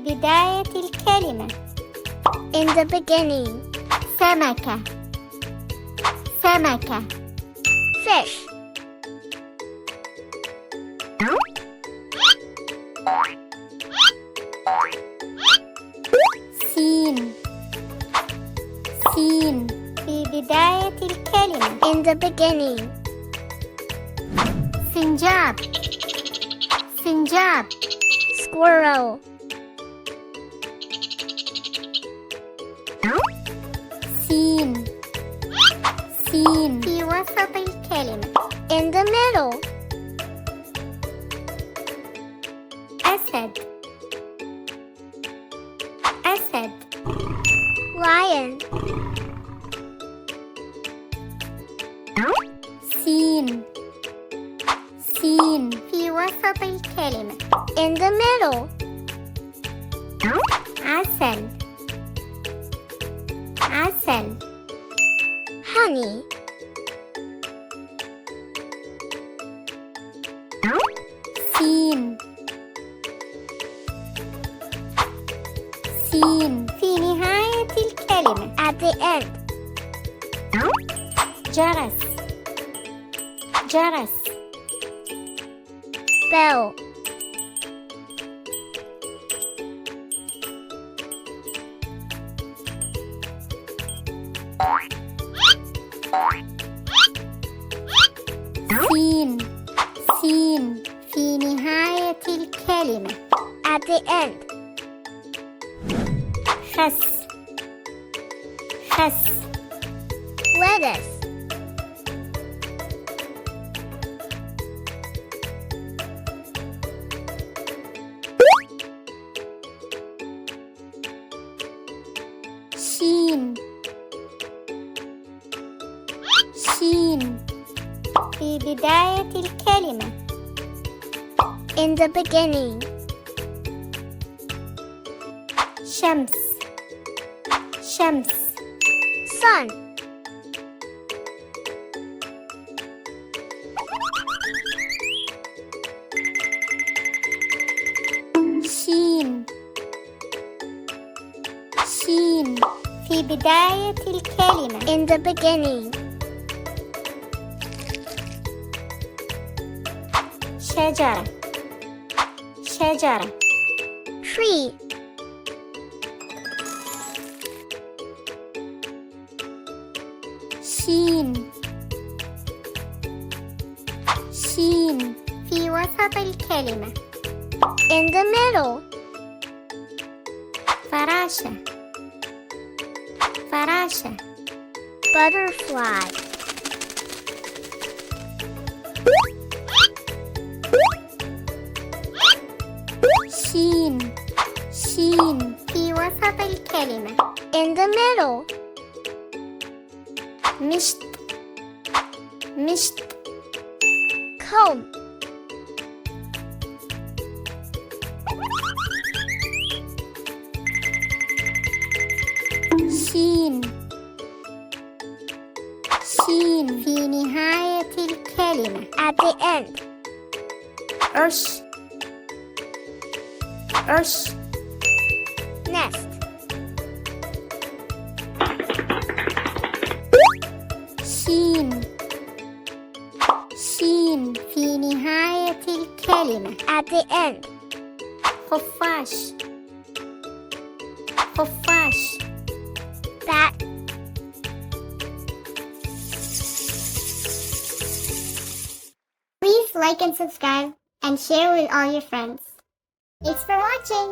بداية الكلمة. In the beginning. سمكة. سمكة. Fish. سين. سين في بداية الكلمة. In the beginning. سنجاب. سنجاب. Squirrel. سين. سين في وسط الكلمة. In the middle. أسد. أسد. Lion. سين. سين في وسط الكلمة. In the middle. عسل. عسل. Honey. سين. سين في نهاية الكلمة. At the end. جرس. جرس. Bell. سين. سين في نهاية الكلمة. At the end. خس. خس. Lettuce. شين. شين في بداية الكلمة. In the beginning. شمس. شمس. Sun. شين. شين في بداية الكلمة. In the beginning. شجرة. شجرة. Tree. شين. شين في وسط الكلمة. In the middle. فراشة. فراشة. Butterfly. شين. شين في وسط الكلمة. In the middle. مشط. مشط. Comb. شين. شين في نهاية الكلمة. At the end. عش. عش. Nest. شين. شين في نهاية الكلمة. At the end. خفاش. خفاش. Bat. Please like and subscribe and share with all your friends. Thanks for watching.